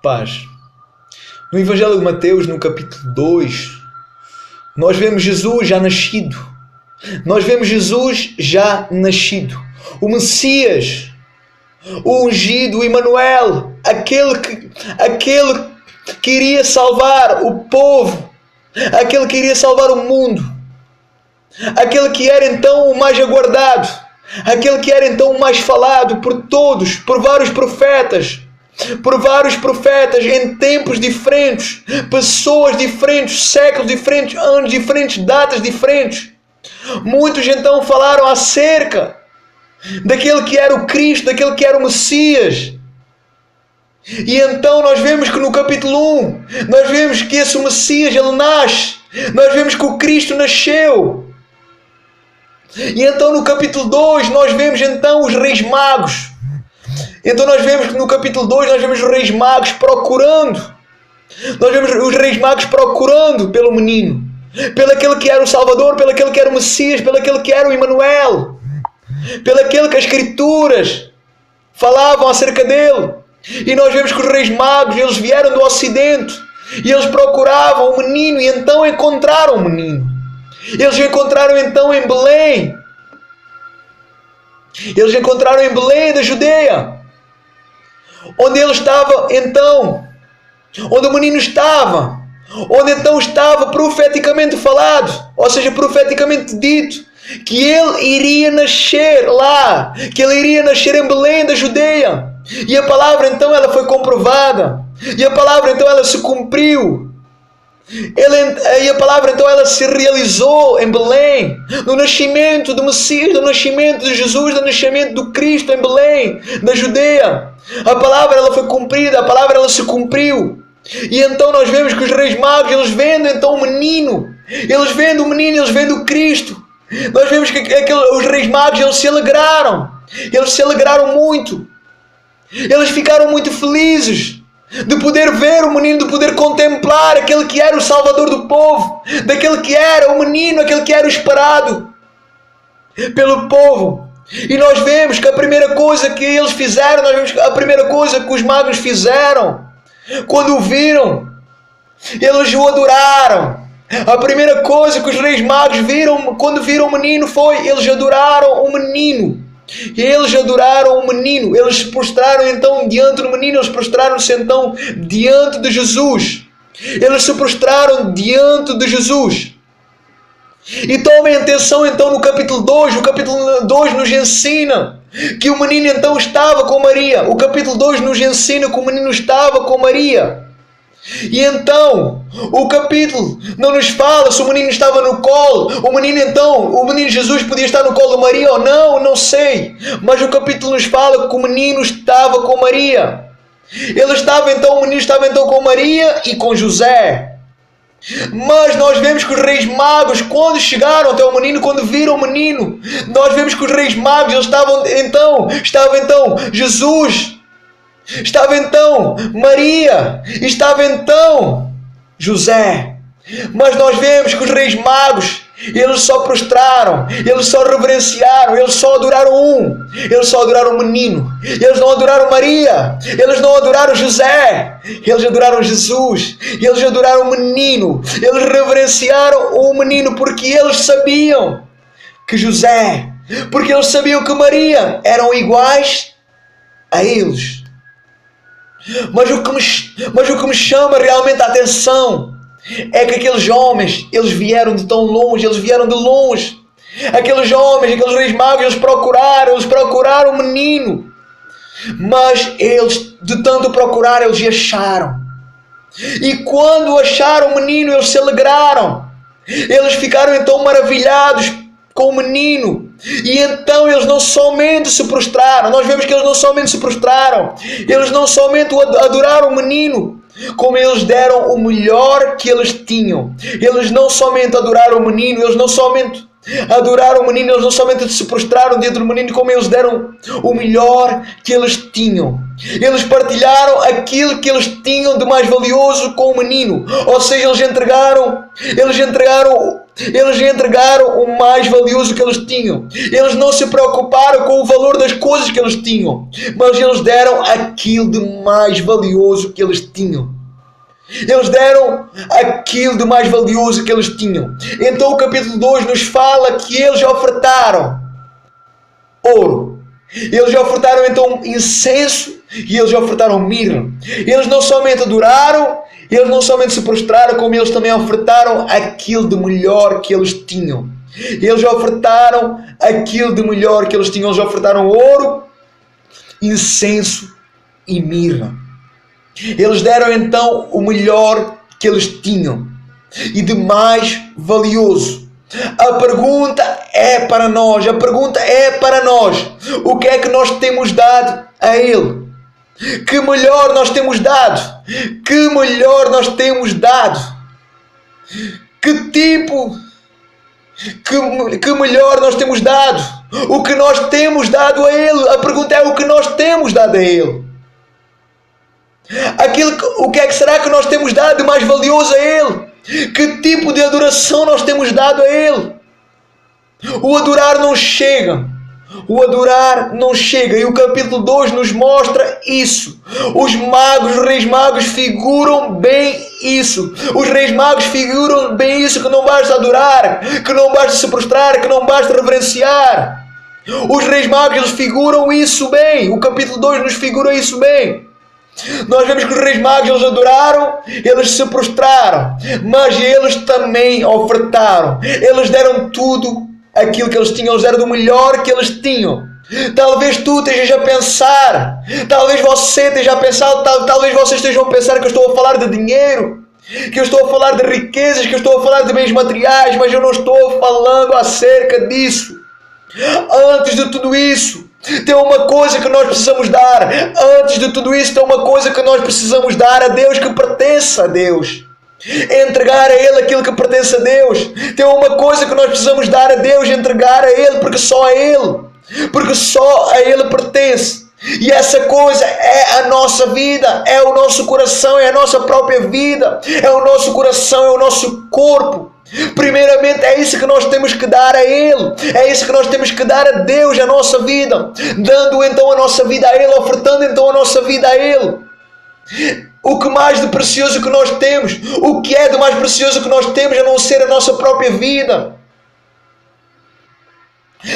Paz. No Evangelho de Mateus, no capítulo 2, nós vemos Jesus já nascido. Nós vemos Jesus já nascido. O Messias, o ungido, o Emanuel, aquele que iria salvar o povo, aquele que iria salvar o mundo, aquele que era então o mais aguardado, aquele que era então o mais falado por todos, por vários profetas em tempos diferentes, pessoas diferentes, séculos diferentes, anos diferentes, datas diferentes. Muitos então falaram acerca daquele que era o Cristo, daquele que era o Messias. E então nós vemos que no capítulo 1, nós vemos que esse Messias, ele nasce. Nós vemos que o Cristo nasceu. E então no capítulo 2 nós vemos então os reis magos. Então nós vemos que no capítulo 2 nós vemos os reis magos procurando. Nós vemos os reis magos procurando pelo menino. Pelo aquele que era o Salvador, pelo aquele que era o Messias, pelo aquele que era o Emanuel. Pelo aquele que as Escrituras falavam acerca dele. E nós vemos que os reis magos, eles vieram do Ocidente. E eles procuravam o menino e então encontraram o menino. Eles encontraram então em Belém. Eles encontraram em Belém da Judeia. Onde ele estava então. Onde o menino estava. Onde então estava profeticamente falado. Ou seja, profeticamente dito. Que ele iria nascer lá. Que ele iria nascer em Belém da Judeia. E a palavra então ela foi comprovada. E a palavra então ela se cumpriu. E a palavra então ela se realizou em Belém, no nascimento do Messias, no nascimento de Jesus, no nascimento do Cristo em Belém, na Judeia. A palavra ela foi cumprida, a palavra ela se cumpriu. E então nós vemos que os reis magos, eles vendo então o menino, eles vendo o menino, eles vendo o Cristo. Nós vemos que os reis magos, eles se alegraram muito. Eles ficaram muito felizes de poder ver o menino, de poder contemplar aquele que era o Salvador do povo, daquele que era o menino, aquele que era o esperado pelo povo. E nós vemos que a primeira coisa que eles fizeram, nós vemos que a primeira coisa que os magos fizeram, quando o viram, eles o adoraram. A primeira coisa que os reis magos viram, quando viram o menino, foi, eles adoraram o menino. E eles adoraram o menino. Eles se prostraram então diante do menino. Eles prostraram-se então diante de Jesus. Eles se prostraram diante de Jesus. E tomem atenção então no capítulo 2. O capítulo 2 nos ensina que o menino então estava com Maria. O capítulo 2 nos ensina que o menino estava com Maria. E então, o capítulo não nos fala se o menino estava no colo. O menino Jesus podia estar no colo de Maria ou não, não sei. Mas o capítulo nos fala que o menino estava com Maria. O menino estava então com Maria e com José. Mas nós vemos que os reis magos, quando chegaram até o menino, quando viram o menino, nós vemos que os reis magos, estava então Jesus, estava então Maria, estava então José. Mas nós vemos que os reis magos, eles só prostraram, eles só reverenciaram, eles só adoraram eles só adoraram o menino. Eles não adoraram Maria, eles não adoraram José, eles adoraram Jesus, eles adoraram o menino, eles reverenciaram o menino porque eles sabiam que José, porque eles sabiam que Maria eram iguais a eles. Mas o que me chama realmente a atenção é que aqueles homens, eles vieram de tão longe, eles vieram de longe. Aqueles homens, aqueles reis magos, eles procuraram o menino. Mas eles, de tanto procurar, eles acharam. E quando acharam o menino, eles se alegraram. Eles ficaram então maravilhados com o menino. E então eles não somente se prostraram, nós vemos que eles não somente se prostraram, eles não somente adoraram o menino, como eles deram o melhor que eles tinham. Eles não somente adoraram o menino, eles não somente se prostraram diante do menino, como eles deram o melhor que eles tinham. Eles partilharam aquilo que eles tinham de mais valioso com o menino. Ou seja, eles entregaram Eles entregaram o mais valioso que eles tinham. Eles não se preocuparam com o valor das coisas que eles tinham, mas eles deram aquilo de mais valioso que eles tinham. Eles deram aquilo de mais valioso que eles tinham. Então o capítulo 2 nos fala que eles ofertaram ouro. Eles ofertaram então incenso e eles ofertaram mirra. Eles não somente adoraram, eles não somente se prostraram, como eles também ofertaram aquilo de melhor que eles tinham. Eles ofertaram aquilo de melhor que eles tinham. Eles ofertaram ouro, incenso e mirra. Eles deram então o melhor que eles tinham e de mais valioso. A pergunta é para nós. O que é que nós temos dado a Ele? Que melhor nós temos dado? Que melhor nós temos dado? Que tipo? Que melhor nós temos dado? O que nós temos dado a Ele? A pergunta é o que nós temos dado a Ele. O que é que será que nós temos dado de mais valioso a Ele? Que tipo de adoração nós temos dado a Ele? O adorar não chega. E o capítulo 2 nos mostra isso. Os reis magos figuram bem isso. Os reis magos figuram bem isso, que não basta adorar, que não basta se prostrar, que não basta reverenciar. Os reis magos, eles figuram isso bem. O capítulo 2 nos figura isso bem. Nós vemos que os reis magos, eles adoraram, eles se prostraram, mas eles também ofertaram. Eles deram tudo aquilo que eles tinham, eles deram do melhor que eles tinham. Talvez tu estejas a pensar, talvez você esteja a pensar, talvez vocês estejam a pensar que eu estou a falar de dinheiro, que eu estou a falar de riquezas, que eu estou a falar de bens materiais, mas eu não estou falando acerca disso. Antes de tudo isso, tem uma coisa que nós precisamos dar. Antes de tudo isso, tem uma coisa que nós precisamos dar a Deus, que pertence a Deus. Entregar a Ele aquilo que pertence a Deus. Tem uma coisa que nós precisamos dar a Deus, entregar a Ele, porque só a Ele pertence. E essa coisa é a nossa vida, é o nosso coração, é a nossa própria vida, é o nosso coração, é o nosso corpo. Primeiramente é isso que nós temos que dar a Ele, é isso que nós temos que dar a Deus, a nossa vida, dando então a nossa vida a Ele, ofertando então a nossa vida a Ele. O que mais de precioso que nós temos? O que é de mais precioso que nós temos a não ser a nossa própria vida?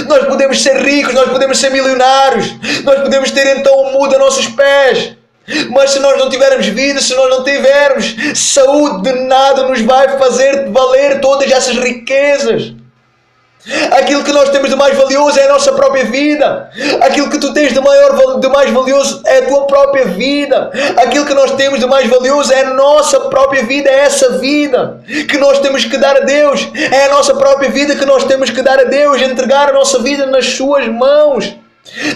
Nós podemos ser ricos, nós podemos ser milionários, nós podemos ter então o mundo a nossos pés, mas se nós não tivermos vida, se nós não tivermos saúde, de nada nos vai fazer valer todas essas riquezas. Aquilo que nós temos de mais valioso é a nossa própria vida. Aquilo que tu tens de mais valioso é a tua própria vida. Aquilo que nós temos de mais valioso é a nossa própria vida, é essa vida que nós temos que dar a Deus. É a nossa própria vida que nós temos que dar a Deus, entregar a nossa vida nas suas mãos.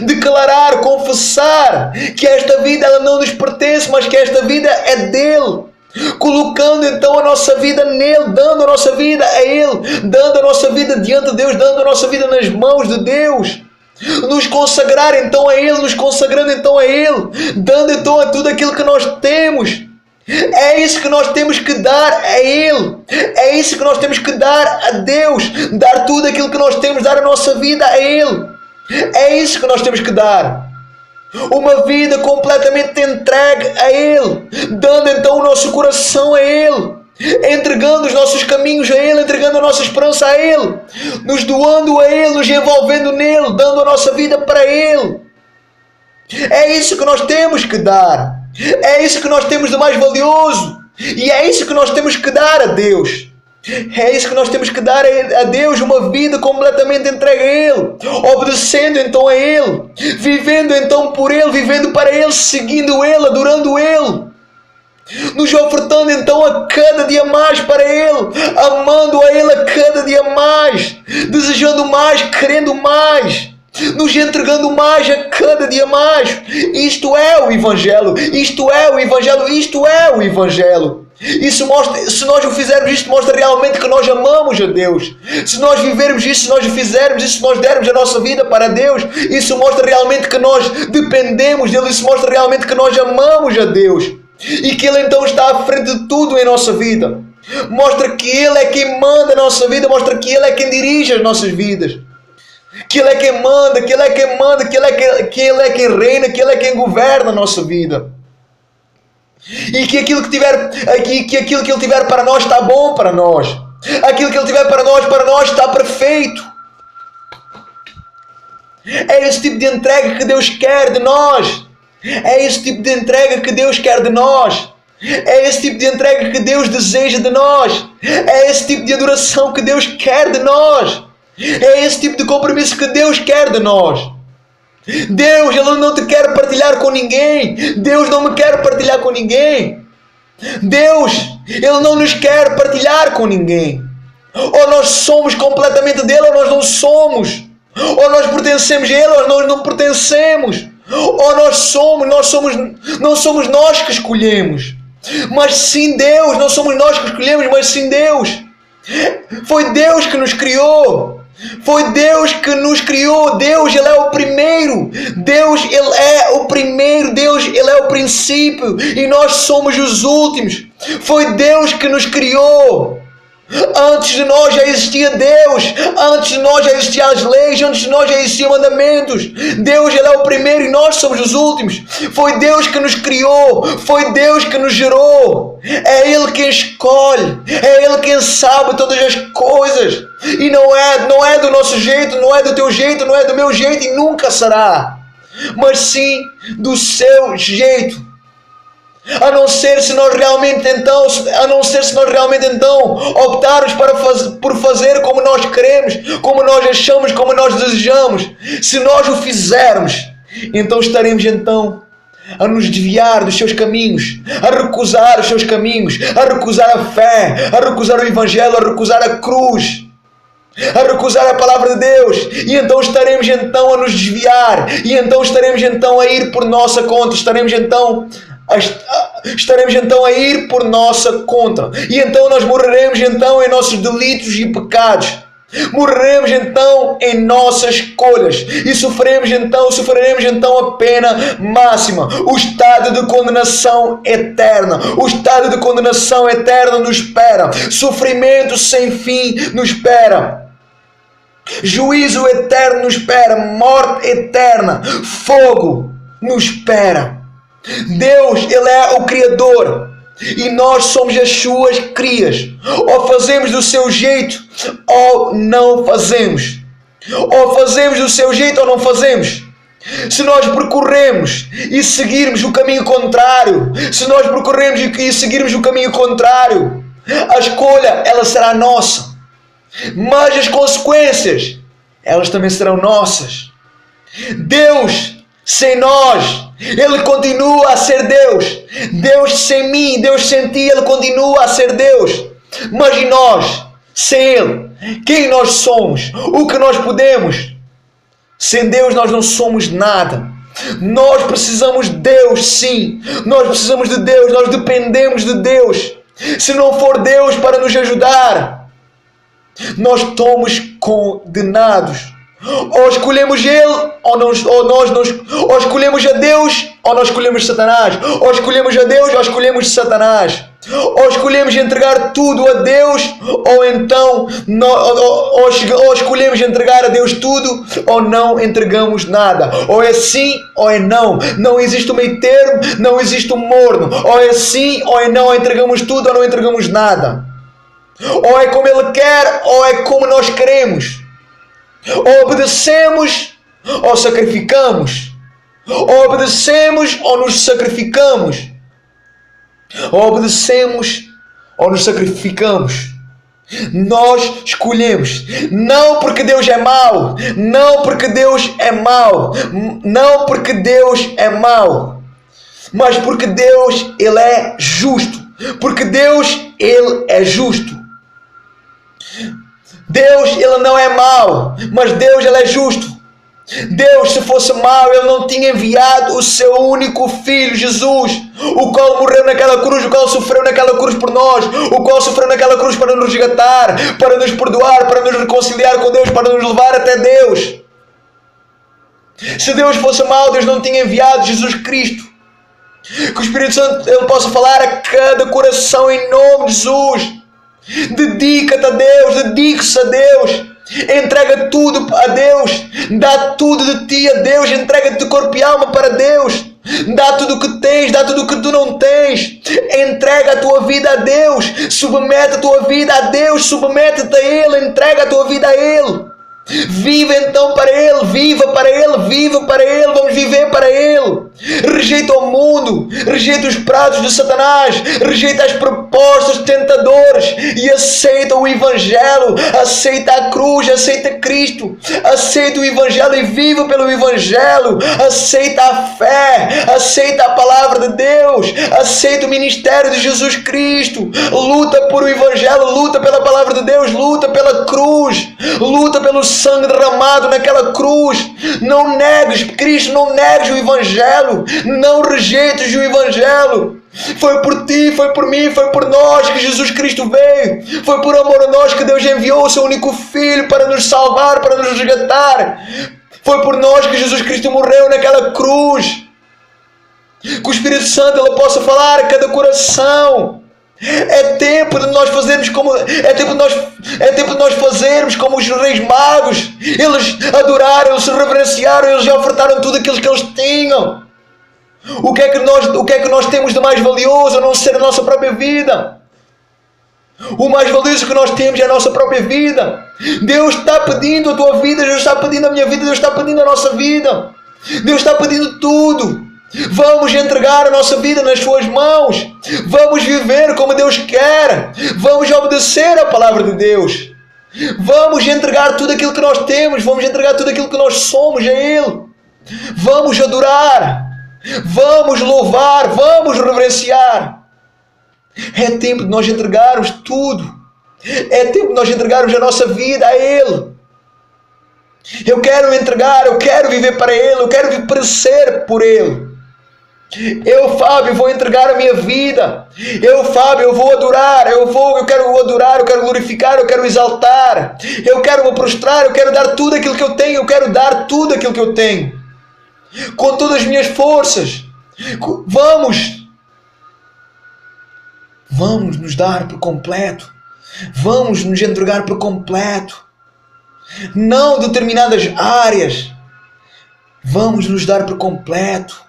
Declarar, confessar que esta vida ela não nos pertence, mas que esta vida é dele. Colocando então a nossa vida nele, dando a nossa vida a Ele, dando a nossa vida diante de Deus, dando a nossa vida nas mãos de Deus. Nos consagrar então a Ele, nos consagrando então a Ele, dando então a tudo aquilo que nós temos. É isso que nós temos que dar a Ele, é isso que nós temos que dar a Deus, dar tudo aquilo que nós temos, dar a nossa vida a Ele. É isso que nós temos que dar. Uma vida completamente entregue a Ele, dando então o nosso coração a Ele, entregando os nossos caminhos a Ele, entregando a nossa esperança a Ele, nos doando a Ele, nos envolvendo nele, dando a nossa vida para Ele. É isso que nós temos que dar, é isso que nós temos de mais valioso, e é isso que nós temos que dar a Deus. É isso que nós temos que dar a Deus, uma vida completamente entregue a Ele, obedecendo então a Ele, vivendo então por Ele, vivendo para Ele, seguindo Ele, adorando Ele, nos ofertando então a cada dia mais para Ele, amando a Ele a cada dia mais, desejando mais, querendo mais, nos entregando mais a cada dia mais. Isto é o Evangelho, isto é o Evangelho, isto é o Evangelho. Isso mostra, se nós o fizermos isto, mostra realmente que nós amamos a Deus. Se nós vivermos isso, se nós o fizermos isso, se nós dermos a nossa vida para Deus, isso mostra realmente que nós dependemos dele, isso mostra realmente que nós amamos a Deus e que Ele então está à frente de tudo em nossa vida. Mostra que Ele é quem manda a nossa vida. Mostra que Ele é quem dirige as nossas vidas. Que Ele é quem manda, que Ele é quem manda, que Ele é quem reina, que Ele é quem governa a nossa vida. E que aquilo que Ele tiver para nós está bom para nós. Aquilo que Ele tiver para nós está perfeito. É esse tipo de entrega que Deus quer de nós. É esse tipo de entrega que Deus quer de nós. É esse tipo de entrega que Deus deseja de nós. É esse tipo de adoração que Deus quer de nós. É esse tipo de compromisso que Deus quer de nós. Deus, Ele não te quer partilhar com ninguém. Deus não me quer partilhar com ninguém. Deus, Ele não nos quer partilhar com ninguém. Ou nós somos completamente dele, ou nós não somos. Ou nós pertencemos a Ele, ou nós não pertencemos. Ou não somos nós que escolhemos, mas sim Deus. Não somos nós que escolhemos, mas sim Deus. Foi Deus que nos criou. Foi Deus que nos criou. Deus, Ele é o primeiro. Deus, Ele é o primeiro. Deus, Ele é o princípio. E nós somos os últimos. Foi Deus que nos criou. Antes de nós já existia Deus. Antes de nós já existiam as leis. Antes de nós já existiam mandamentos. Deus, Ele é o primeiro e nós somos os últimos. Foi Deus que nos criou. Foi Deus que nos gerou. É Ele quem escolhe. É Ele quem sabe todas as coisas. E não é do nosso jeito, não é do teu jeito, não é do meu jeito e nunca será. Mas sim do seu jeito. A não ser se nós realmente então optarmos por fazer como nós queremos, como nós achamos, como nós desejamos. Se nós o fizermos, então estaremos a nos desviar dos seus caminhos, a recusar os seus caminhos, a recusar a fé, a recusar o Evangelho, a recusar a cruz, a recusar a palavra de Deus. E então estaremos a nos desviar, e então estaremos a ir por nossa conta, estaremos a ir por nossa conta. E então nós morreremos em nossos delitos e pecados. Morreremos em nossas escolhas. E sofreremos a pena máxima. O estado de condenação eterna. O estado de condenação eterna nos espera. Sofrimento sem fim nos espera. Juízo eterno nos espera. Morte eterna. Fogo nos espera. Deus, Ele é o Criador e nós somos as suas crias. Ou fazemos do seu jeito ou não fazemos. Ou fazemos do seu jeito ou não fazemos. Se nós percorremos e seguirmos o caminho contrário, a escolha, ela será nossa. Mas as consequências, elas também serão nossas. Deus, sem nós, Ele continua a ser Deus. Deus sem mim, Deus sem ti, Ele continua a ser Deus. Mas e nós, sem Ele, quem nós somos? O que nós podemos? Sem Deus nós não somos nada. Nós precisamos de Deus, sim. Nós precisamos de Deus, nós dependemos de Deus. Se não for Deus para nos ajudar, nós estamos condenados. Ou escolhemos Ele, ou escolhemos a Deus, ou nós escolhemos Satanás. Ou escolhemos a Deus, ou escolhemos Satanás. Ou escolhemos entregar tudo a Deus, ou então ou escolhemos entregar a Deus tudo, ou não entregamos nada. Ou é sim, ou é não. Não existe um meio termo, não existe um morno. Ou é sim, ou é não. Ou entregamos tudo, ou não entregamos nada. Ou é como Ele quer, ou é como nós queremos. Ou obedecemos ou sacrificamos. Ou obedecemos ou nos sacrificamos. Ou obedecemos ou nos sacrificamos. Nós escolhemos. Não porque Deus é mau. Não porque Deus é mau. Não porque Deus é mau. Mas porque Deus, Ele é justo. Porque Deus, Ele é justo. Deus, Ele não é mau, mas Deus, Ele é justo. Deus, se fosse mau, Ele não tinha enviado o seu único Filho, Jesus, o qual morreu naquela cruz, o qual sofreu naquela cruz por nós, o qual sofreu naquela cruz para nos resgatar, para nos perdoar, para nos reconciliar com Deus, para nos levar até Deus. Se Deus fosse mau, Deus não tinha enviado Jesus Cristo. Que o Espírito Santo, Ele possa falar a cada coração em nome de Jesus. Dedica-te a Deus, dedique-se a Deus. Entrega tudo a Deus. Dá tudo de ti a Deus. Entrega-te de corpo e alma para Deus. Dá tudo o que tens, dá tudo o que tu não tens. Entrega a tua vida a Deus. Submete a tua vida a Deus. Submete-te a Ele. Entrega a tua vida a Ele. Viva então para Ele, viva para Ele, viva para Ele, vamos viver para Ele. Rejeita o mundo, rejeita os pratos de Satanás, rejeita as propostas tentadoras e aceita o Evangelho, aceita a cruz, aceita Cristo, aceita o Evangelho e viva pelo Evangelho, aceita a fé, aceita a palavra de Deus, aceita o ministério de Jesus Cristo, luta por o Evangelho, luta pela palavra de Deus, luta pela cruz, luta pelo sangue derramado naquela cruz. Não negues Cristo, não negues o Evangelho, não rejeites o Evangelho. Foi por ti, foi por mim, foi por nós que Jesus Cristo veio. Foi por amor a nós que Deus enviou o seu único Filho para nos salvar, para nos resgatar. Foi por nós que Jesus Cristo morreu naquela cruz. Que o Espírito Santo ele possa falar a cada coração. É tempo de nós fazermos como fazermos como os reis magos. Eles adoraram, eles se reverenciaram, eles já ofertaram tudo aquilo que eles tinham. O que é que nós temos de mais valioso a não ser a nossa própria vida? O mais valioso que nós temos é a nossa própria vida. Deus está pedindo a tua vida, Deus está pedindo a minha vida, Deus está pedindo a nossa vida. Deus está pedindo tudo. Vamos entregar a nossa vida nas suas mãos. Vamos viver como Deus quer. Vamos obedecer a palavra de Deus. Vamos entregar tudo aquilo que nós temos. Vamos entregar tudo aquilo que nós somos a Ele. Vamos adorar. Vamos louvar. Vamos reverenciar. É tempo de nós entregarmos tudo. É tempo de nós entregarmos a nossa vida a Ele. Eu quero entregar, eu quero viver para Ele, eu quero parecer por Ele. Eu, Fábio, vou entregar a minha vida. Eu, Fábio, eu vou adorar. Eu quero adorar, eu quero glorificar, eu quero exaltar. Eu quero me prostrar, eu quero dar tudo aquilo que eu tenho. Eu quero dar tudo aquilo que eu tenho. Com todas as minhas forças. Vamos nos dar por completo. Vamos nos entregar por completo. Não determinadas áreas. Vamos nos dar por completo.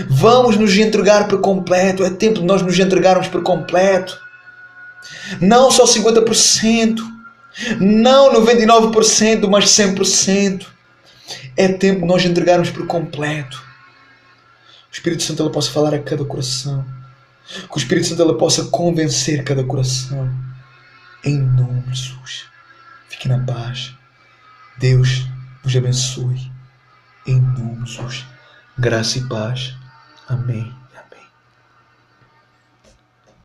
Vamos nos entregar por completo. É tempo de nós nos entregarmos por completo. Não só 50%. Não 99%, mas 100%. É tempo de nós entregarmos por completo. O Espírito Santo ele possa falar a cada coração. Que o Espírito Santo ele possa convencer cada coração. Em nome de Jesus. Fique na paz. Deus vos abençoe. Em nome de Jesus. Graça e paz. Amém.